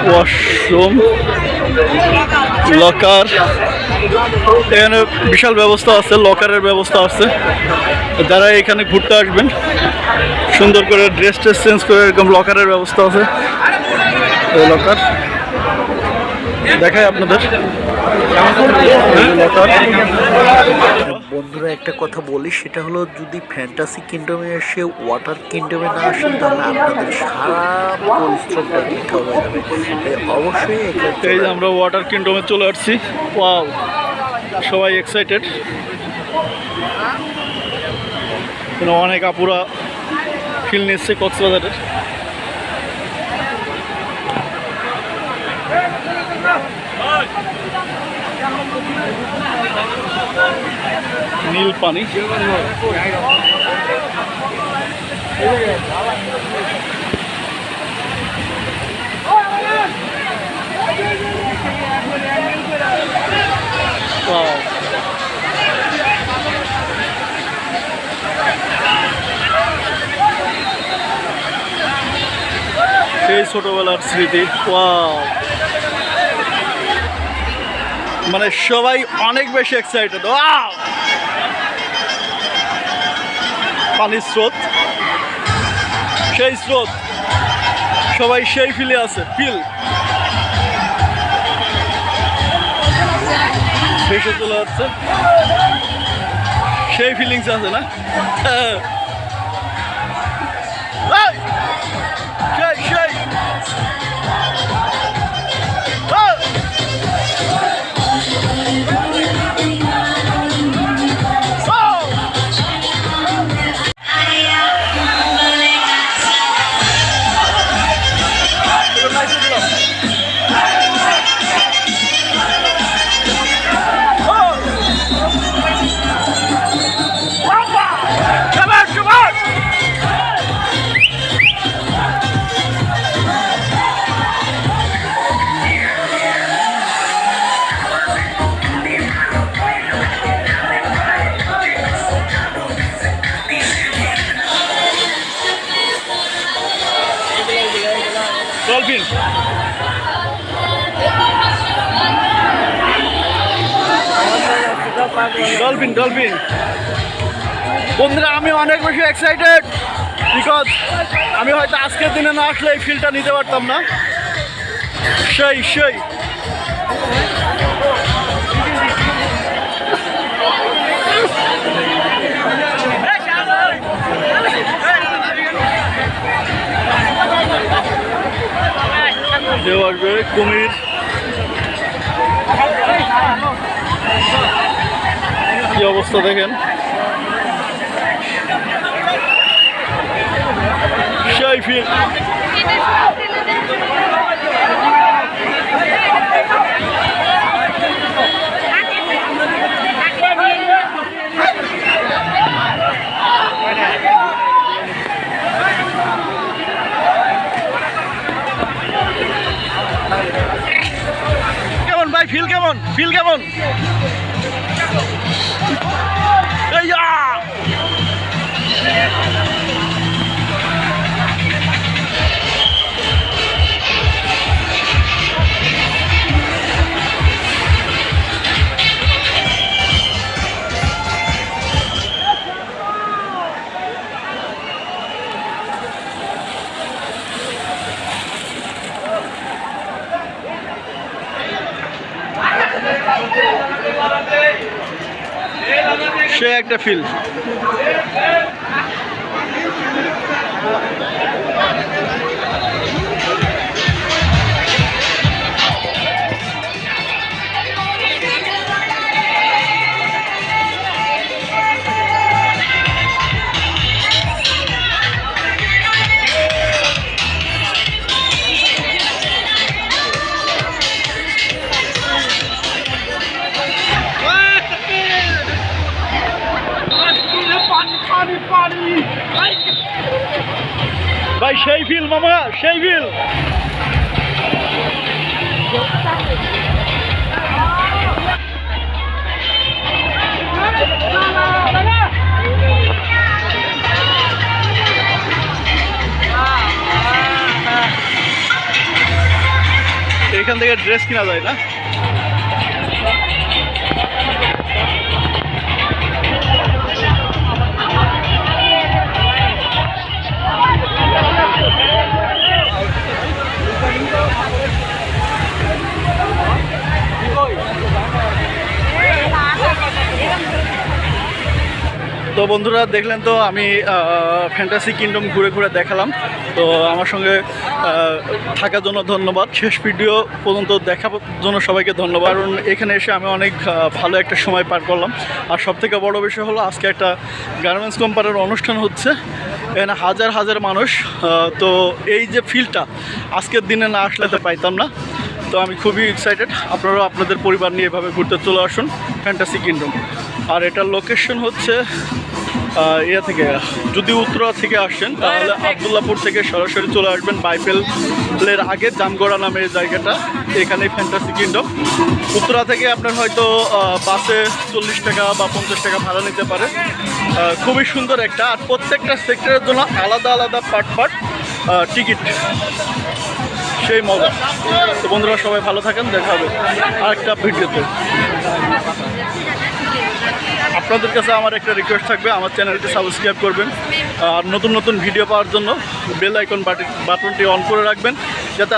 Washroom, locker, এখানে বিশাল ব্যবস্থা আছে, লকারের ব্যবস্থা আছে। যারা এখানে ঘুরতে আসবেন সুন্দর করে ড্রেস চেঞ্জ করে এরকম লকারের ব্যবস্থা আছে। লকার দেখায় আপনাদের। বন্ধুরা একটা কথা বলি, সেটা হলো যদি ফ্যান্টাসি কিংডমে এসে ওয়াটার কিংডমে না আসেন তাহলে আপনাদের সারা পরিশ্রমটা বৃথা হয়ে যাবে। অবশ্যই এই যে আমরা ওয়াটার কিংডমে চলে আসছি। ওয়াও, সবাই এক্সাইটেড। অনেক আপুরা ফিল নিচ্ছে কক্সবাজারের। নীল পানি, সেই ছোটবেলার স্মৃতি। ওয়াও, মানে সবাই অনেক বেশি এক্সাইটেড। ওয়াও, পানির স্রোত, সেই স্রোত, সবাই সেই ফিলে আছে। ফিল ভেসে চলে যাচ্ছে, সেই ফিলিংস আছে না? সেই সেই ডলফিন, ডলফিন, ডলফিন। বন্ধুরা, আমি অনেক বেশি এক্সাইটেড, বিকজ আমি হয়তো আজকের দিনে না আসলে এই ফিলটা নিতে পারতাম না। সেই সেই ঢেউ আসবে, কুমির, কি অবস্থা দেখেন। সেই ফিল, কেমন ভাই? ফিল কেমন? ফিল কেমন? সে একটা ফিল। ভাই সেই ফিল মামা, সেই ফিল। থেকে ড্রেস কিনা যায় না? তো বন্ধুরা দেখলেন তো আমি ফ্যান্টাসি কিংডম ঘুরে ঘুরে দেখালাম। তো আমার সঙ্গে থাকার জন্য ধন্যবাদ। শেষ ভিডিও পর্যন্ত দেখার জন্য সবাইকে ধন্যবাদ। কারণ এখানে এসে আমি অনেক ভালো একটা সময় পার করলাম। আর সবথেকে বড় বিষয় হলো আজকে একটা গার্মেন্টস কোম্পানির অনুষ্ঠান হচ্ছে, এখানে হাজার হাজার মানুষ। তো এই যে ফিলটা আজকের দিনে না আসলে তো পাইতাম না। তো আমি খুবই এক্সাইটেড, আপনারাও আপনাদের পরিবার নিয়ে এভাবে ঘুরতে চলে আসুন ফ্যান্টাসি কিংডম। আর এটার লোকেশন হচ্ছে ইয়ে থেকে, যদি উত্তরা থেকে আসেন তাহলে আবদুল্লাপুর থেকে সরাসরি চলে আসবেন বাইপেলের আগে জামগড়া নামের জায়গাটা, এখানেই ফ্যান্টাসি কিংডম। উত্তরা থেকে আপনার হয়তো বাসে 40 টাকা বা 50 টাকা ভাড়া নিতে পারে। খুবই সুন্দর একটা, আর প্রত্যেকটা সেক্টরের জন্য আলাদা আলাদা পার্ট টিকিট, সেই মজা। তো বন্ধুরা সবাই ভালো থাকেন, দেখা হবে আরেকটা ভিডিওতে। আপনাদের কাছে আমার একটা রিকোয়েস্ট থাকবে, আমার চ্যানেলটি সাবস্ক্রাইব করবেন। আর নতুন নতুন ভিডিও পাওয়ার জন্য বেল আইকন বাটনটি অন করে রাখবেন, যাতে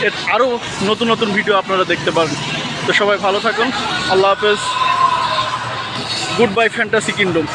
এর আরও নতুন নতুন ভিডিও আপনারা দেখতে পারেন। তো সবাই ভালো থাকুন, আল্লাহ হাফেজ, গুড বাই ফ্যান্টাসি কিংডম।